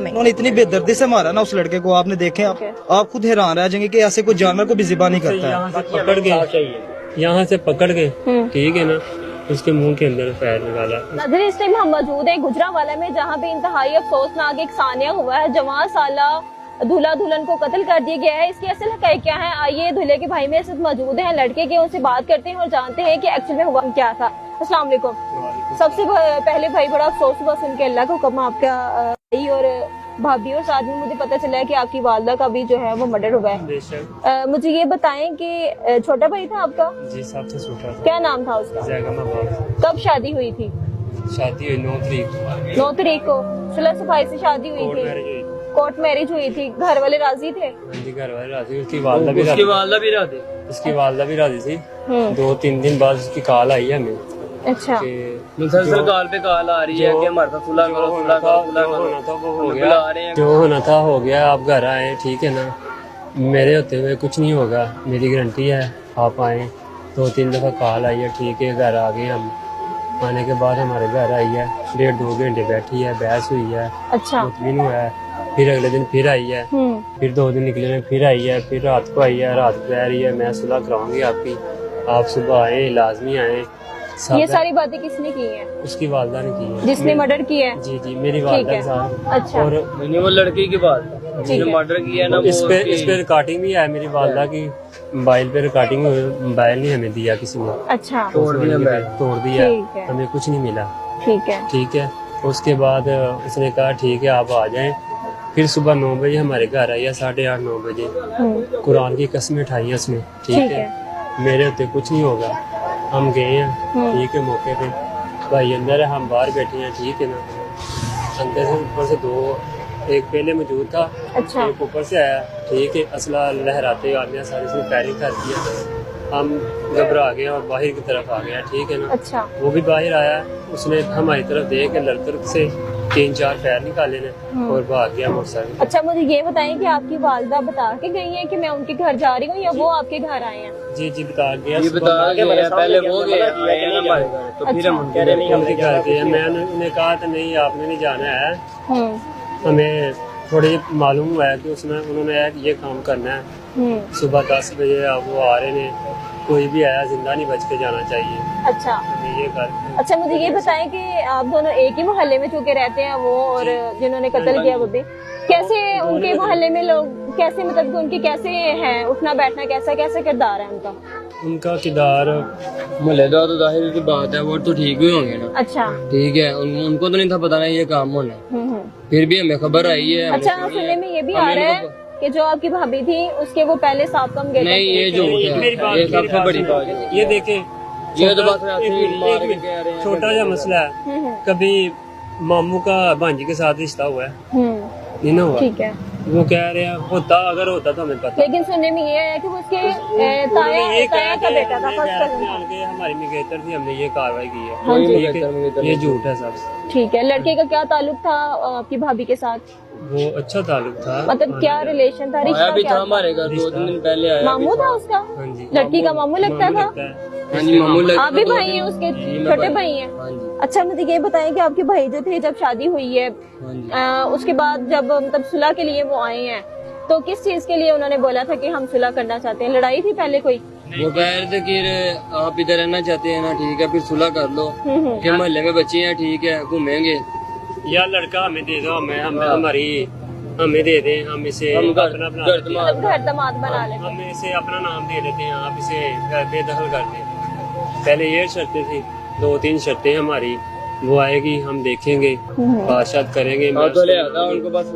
उन्होंने इतनी बेदर्दी से मारा ना उस लड़के को, आपने देखे, आप खुद हैरान रह जाएंगे कि ऐसे कोई जानवर को भी ज़िबा नहीं करता है। यहाँ से पकड़ के ठीक है ना, उसके मुंह के अंदर पैर निकाला। नजर इस टाइम हम मौजूद है गुजरांवाला में, जहाँ पे इंतहाई अफसोसनाक एक सानिया हुआ है। जवान साला दूल्हा दुल्हन को कत्ल कर दिया गया है। इसकी असल हकीकत क्या है, आइए दूल्हे के भाई मेरे साथ मौजूद हैं, लड़के के, उनसे बात करते हैं और जानते हैं कि एक्चुअल में हुआ क्या था। अस्सलाम वालेकुम। सबसे पहले भाई बड़ा अफसोस हुआ सुन के, अल्लाह का हुक्म, आपका भाई और भाभी और साथ में मुझे पता चला है कि आपकी वालदा का भी जो है वो मर्डर हुआ है। मुझे ये बताएं कि छोटा भाई था आपका? जी, सबसे छोटा था। क्या नाम था उसका? कब शादी हुई थी? शादी हुई 9 तारीख को। सुलह सफाई से शादी हुई थी, कोर्ट मैरिज हुई थी। घर वाले राजी थे? घर वाले राजी, उसकी वालदा भी राजी थी। 2-3 दिन बाद उसकी कॉल आई है हमें। अच्छा, मुसलसल कॉल पे कॉल आ रही है कि हमारे साथ सुलह करो, सुलह करो, सुलह करो। जो होना था हो गया, आप घर आए, ठीक है ना। मेरे होते हुए कुछ नहीं होगा, मेरी गारंटी है। आप आए, 2-3 दफा कॉल आई है, ठीक है, घर आ गए हम। आने के बाद हमारे घर आई है, 1.5-2 घंटे बैठी है, बहस हुई है। अच्छा, मुतमिन हुआ है। फिर अगले दिन फिर आई है, फिर 2 दिन निकले में फिर आई है, फिर रात को आई है, रात को कह रही है मैं सुलह कराऊंगी आपकी, आप सुबह आए, लाजमी आए। ये सारी बातें किसने की हैं? उसकी वालदा ने की है, जिसने मर्डर किया है। जी जी, मेरी वालदा के साथ। अच्छा, और वो लड़की की बात जिसने मर्डर किया ना, इस पे रिकॉर्डिंग भी है मेरी वालदा की, मोबाइल पे रिकॉर्डिंग। मोबाइल नहीं हमें दिया किसी ने, अच्छा, तोड़ दिया, ठीक है। हमें कुछ नहीं मिला। ठीक है। उसके बाद उसने कहा ठीक है आप आ जाएं। फिर सुबह 9 बजे हमारे घर आई है, 8:30-9 बजे। कुरान की कसमें उठाई है उसने, ठीक है, मेरे होते कुछ नहीं होगा। हम गए हैं, ठीक है, मौके पे भाई अंदर है, हम बाहर बैठे हैं, ठीक है ना। अंदर से ऊपर से 2, एक पहले मौजूद था, अच्छा, एक ऊपर से आया, ठीक है, असला लहराते आदमी सारे से फायरिंग कर दिया। हम घबरा गए और बाहर की तरफ आ गया, ठीक है ना। अच्छा, वो भी बाहर आया, उसने हमारी तरफ देख के लड़कर से 3-4 पैर निकाले ने और भाग गया मोटरसाइकिल। अच्छा, मुझे ये बताएं कि आपकी वालदा बता के गई है कि मैं उनके घर जा रही हूँ, या वो आपके घर आए हैं? जी जी, बता गया, पहले वो गए तो फिर हम उनके घर गए। मैंने उन्हें कहा था नहीं आपने नहीं जाना है, हमें थोड़ी मालूम हुआ है कि उन्होंने ये काम करना है। सुबह 10 बजे वो आ रहे हैं, कोई भी आया जिंदा नहीं बच के जाना चाहिए। अच्छा, ये कर। अच्छा, मुझे ये बताएं कि आप दोनों एक ही मोहल्ले में चूके रहते हैं, वो और जिन्होंने कत्ल किया वो भी, कैसे उनके मोहल्ले में लोग कैसे, मतलब उनके कैसे हैं, उठना बैठना कैसा कैसा किरदार है उनका किरदार? मोहल्लेदार तो जाहिर सी बात है, वो तो ठीक भी होंगे ना। अच्छा, ठीक है, उनको तो नहीं था पता नहीं ये काम होना, फिर भी हमें खबर आई है। अच्छा, सुनने में ये भी आ रहा है कि जो आपकी भाभी थी उसके वो पहले साफ कम गए। नहीं, ये जो ये सबसे बड़ी बात है। ये देखे, ये तो बात छोटा सा मसला है, कभी मामू का भांजी के साथ रिश्ता हुआ है, नहीं ना हुआ, ठीक है। वो कह रहे हैं होता, अगर होता तो हमें पता, लेकिन सुनने में ये है कि उसके ताया का बेटा था, हमारी मिगेतर थी, हमने ये कार्रवाई की है। हाँ जी, ये झूठ है सब। ठीक है। लड़के का क्या ताल्लुक था आपकी भाभी के साथ? वो अच्छा ताल्लुक था, मतलब क्या रिलेशन था, रिश्ता भी था हमारे घर, 2 दिन पहले आया। मामू था उसका? हाँ जी, लड़की का मामू लगता था। हाँ जी, मामू लगता। आप भी भाई हैं उसके? छोटे भाई हैं। अच्छा, मुझे ये बताएं कि आपके भाई जो थे, जब शादी हुई है उसके बाद जब मतलब सुलह के लिए वो आए हैं, तो किस चीज के लिए उन्होंने बोला था कि हम सुलह करना चाहते हैं? लड़ाई थी पहले कोई? वो कह रहे थे कि आप इधर रहना चाहते हैं ना, ठीक है, फिर सुलह कर लो, कि मोहल्ले में बच्चे हैं, ठीक है, घूमेंगे। या लड़का हमें दे दो, हमें दे दें, हम इसे अपना घर दमाद बना लें, हम इसे अपना नाम दे देते हैं, आप इसे बेदखल कर दें। पहले ये शर्तें थी, 2-3 शर्तें हमारी, वो आएगी, हम देखेंगे, बातचीत करेंगे, उनको बस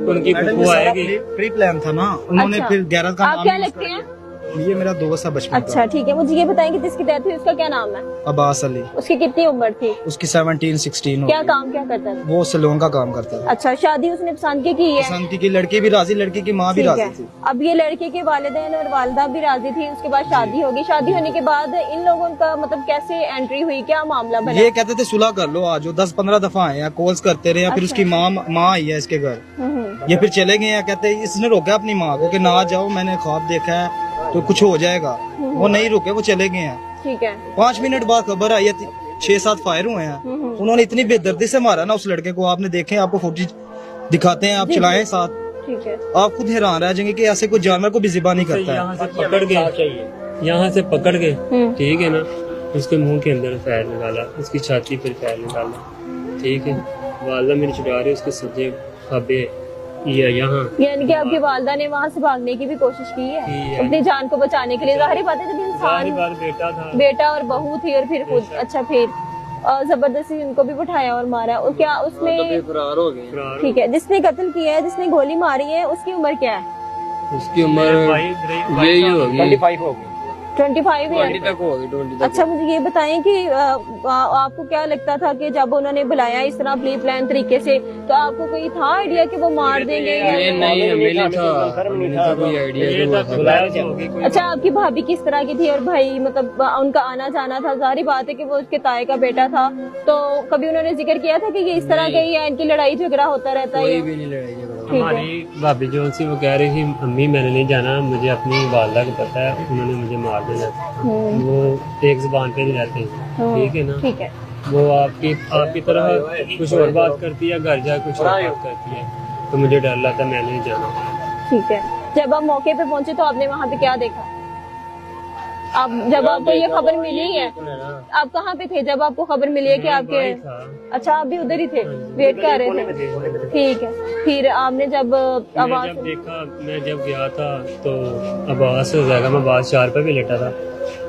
उनकी फुफू आएगी। प्री प्लान था ना उन्होंने। अच्छा, फिर 11 का आप क्या लगते हैं? ये मेरा दोस्त है बचपन का। अच्छा, ठीक है। मुझे ये बताएं कि जिसकी डेथ हुई उसका क्या नाम है? अब्बास अली। उसकी कितनी उम्र थी? उसकी 17-16 क्या काम क्या करता था? वो सैलून का काम करता था। अच्छा, शादी उसने पसंद की है? पसंद की लड़की भी राजी, लड़की की माँ भी राजी थी। अब ये लड़के के वालिदैन और वालिदा भी राजी थी, उसके बाद शादी होगी। शादी होने के बाद इन लोगों का मतलब कैसे एंट्री हुई, क्या मामला बना? ये कहते थे सुलह कर लो, आज 10-15 दफा आए हैं, कॉल्स करते रहे। फिर उसकी माँ आई है इसके घर, ये फिर चले गए हैं। कहते इसने रोका अपनी माँ को कि ना जाओ, मैंने ख्वाब देखा है तो कुछ हो जाएगा। वो नहीं रुके, वो चले गए हैं। ठीक है। 5 मिनट बाद खबर आई है 6-7 फायर हुए हैं। उन्होंने इतनी बेदर्दी से मारा ना उस लड़के को, आपने देखे, आपको दिखाते हैं, आप चलाएं साथ, ठीक है। आप खुद हैरान रह जाएंगे कि ऐसे कोई जानवर को भी ज़िबा नहीं करता है। यहाँ से पकड़ के, यहाँ से पकड़ के, ठीक है ना, उसके मुंह के अंदर पैर निकाला, उसकी छाती पर पैर निकाला, ठीक है। वालदा मेरी छुड़ा रही, उसके सज्जे खब्बे यहाँ, यानी कि आपकी वालदा ने वहाँ से भागने की भी कोशिश की है अपनी जान को बचाने के लिए। जाहिर बात है, जब इंसान बेटा था, बेटा और बहू थी और फिर खुद, अच्छा फिर जबरदस्ती उनको भी बिठाया और मारा। और क्या उसमें फरार हो गए। ठीक है, जिसने कत्ल किया है, जिसने गोली मारी है, उसकी उम्र क्या है? उसकी उम्र यही होगी 25 होगी, 25 ईयर 20 तक होगी, 20 तक। अच्छा, मुझे ये बताएं कि आपको क्या लगता था कि जब उन्होंने बुलाया इस तरह प्री प्लान तरीके से, तो आपको कोई था आइडिया कि वो मार देंगे या नहीं हमें नहीं था कोई आइडिया। अच्छा, आपकी भाभी किस तरह की थी और भाई, मतलब उनका आना जाना था? जारी बात है कि वो उसके ताए का बेटा था, तो कभी उन्होंने जिक्र किया था कि ये इस तरह के या इनकी लड़ाई झगड़ा होता रहता है? कोई भी नहीं लड़ाई झगड़ा। हमारी भाभी जो सी वो कह रही थी, अम्मी मैंने नहीं जाना, मुझे अपनी वालदा को पता है, उन्होंने मुझे मार देना। वो एक जुबान पे नहीं रहते, ठीक है ना। ठीक है, वो आपकी तरह कुछ और बात करती है, घर जा कुछ और बात करती है, तो मुझे डर लगता, मैंने नहीं जाना। ठीक है। जब आप मौके पे पहुंचे तो आपने वहाँ पे क्या देखा? आप जब आपको ये खबर मिली है, आप कहाँ पे थे जब आपको खबर मिली है कि आपके? अच्छा, आप भी उधर ही थे, वेट कर रहे थे, ठीक है। फिर आपने जब आवाज देखा, मैं जब गया था तो आवाज हो जाएगा, मैं आवाज 4 पे भी लेटा था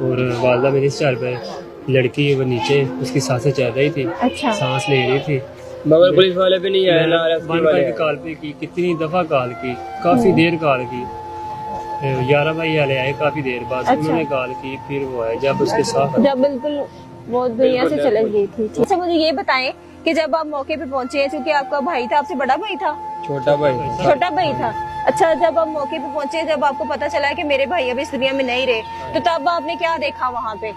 और वालदा मेरी 4 पे, लड़की वो नीचे, उसकी सांसें चल रही थी, अच्छा, सांस ले रही थी, मगर पुलिस वाले भी नहीं आए ना, बंद करके कॉल पे की, कितनी दफा कॉल की, काफी देर कॉल की, 11 भाई वाले आए काफी देर बाद, अच्छा। उन्होंने कॉल की, फिर वो आए जब उसके साथ, जब बिल्कुल वो दुनिया से चले गई थी। अच्छा, मुझे ये बताएं कि जब आप मौके पे पहुंचे, क्योंकि आपका भाई था, आपसे बड़ा भाई था, छोटा भाई छोटा भाई था। अच्छा, जब आप मौके पे पहुंचे, जब आपको पता चला कि मेरे भाई अभी इस दुनिया में नहीं रहे, तो तब आपने क्या देखा वहाँ पे?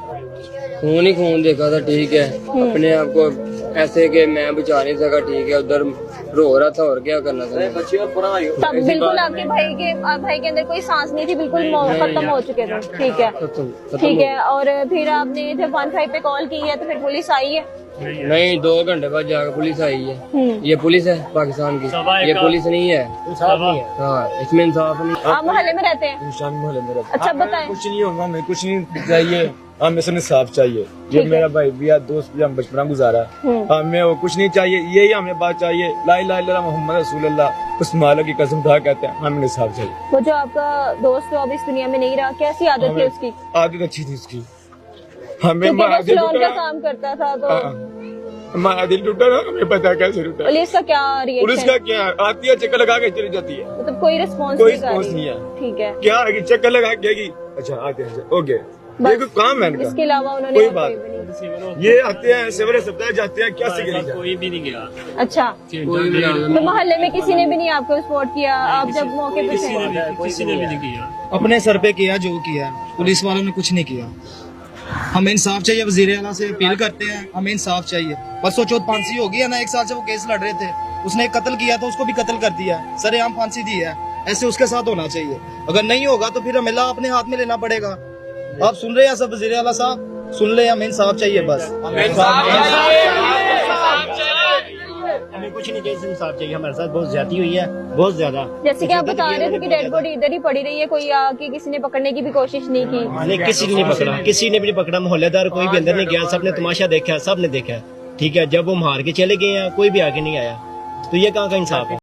खून ही खून देखा था, ठीक है। अपने आप को ऐसे कि मैं बचा नहीं सका, ठीक है, उधर रो रहा था और क्या करना था। तब बिल्कुल आपके भाई के अंदर कोई सांस नहीं थी, बिल्कुल खत्म हो चुके थे, ठीक है, ठीक है। और फिर आपने जब 15 पे कॉल की है तो फिर पुलिस आई है? नहीं, 2 घंटे बाद जाकर पुलिस आई है। ये पुलिस है पाकिस्तान की, ये पुलिस नहीं है, हाँ, इसमें इंसाफ नहीं। आप मोहल्ले में रहते हैं? मोहल्ले में रहता अच्छा, बताएं। कुछ नहीं होगा, हमें कुछ नहीं चाहिए, हमें सब इंसाफ चाहिए। ये मेरा भाई भी है, दोस्त भी, हम बचपना गुजारा, हमें वो कुछ नहीं चाहिए, यही हमें बात चाहिए, ला इलाहा इल्लल्लाह मुहम्मद रसूलुल्लाह, उस मालिक की कसम खा कहते हैं, हमें इंसाफ चाहिए। वो जो आपका दोस्त अब इस दुनिया में नहीं रहा, कैसी आदत थी उसकी? आदत अच्छी थी उसकी, हमें क्योंकि वो हमारा दिल सैलून का टूटा, काम करता था, तो हमारा दिल टूटा ना, हमें पता कैसे टूटा। पुलिस का क्या पुलिस रिएक्शन? का क्या है, आती है चक्कर लगा के चली जाती है, मतलब कोई रिस्पॉन्स कोई नहीं कर रिस्पॉन्स रही? नहीं है। ठीक है, क्या है कि चक्कर लगा के अच्छा आते हैं, ओके, ये कोई काम है इनका, इसके अलावा उन्होंने कोई और बात कोई भी नहीं? ये आते हैं सवेरे सप्ताह जाते हैं, क्या सिगरी कोई भी नहीं गया, अच्छा, कोई भी नहीं। तो मोहल्ले में किसी ने भी नहीं आपको सपोर्ट किया? आप जब मौके पे किसी थे? ने भी नहीं किया। अपने सर पे किया जो किया, पुलिस वालों ने कुछ नहीं किया। हमें इंसाफ चाहिए, वजीर आला से अपील करते हैं, हमें इंसाफ चाहिए। परसों चौथ फांसी होगी है ना, 1 साल से वो केस लड़ रहे थे, उसने एक कत्ल किया तो उसको भी कत्ल कर दिया, सरेआम फांसी दी है, ऐसे उसके साथ होना चाहिए। अगर नहीं होगा तो फिर हमें अपने हाथ में लेना पड़ेगा। आप सुन रहे हैं सब, वजीर आला साहब सुन ले, हमें इंसाफ चाहिए बस। हमें कुछ नहीं चाहिए, इंसाफ चाहिए। हमारे साथ बहुत ज्यादती हुई है, बहुत ज्यादा। जैसे कि आप बता रहे थे कि डेड बॉडी इधर ही पड़ी रही है, कोई आके किसी ने पकड़ने की भी कोशिश नहीं की? नहीं, किसी ने नहीं पकड़ा, किसी ने भी नहीं पकड़ा, मोहल्लेदार कोई भी अंदर नहीं गया, सबने तमाशा देखा, सबने देखा, ठीक है। जब वो मार के चले गए हैं, कोई भी आगे नहीं आया, तो ये कहाँ का इंसाफ है?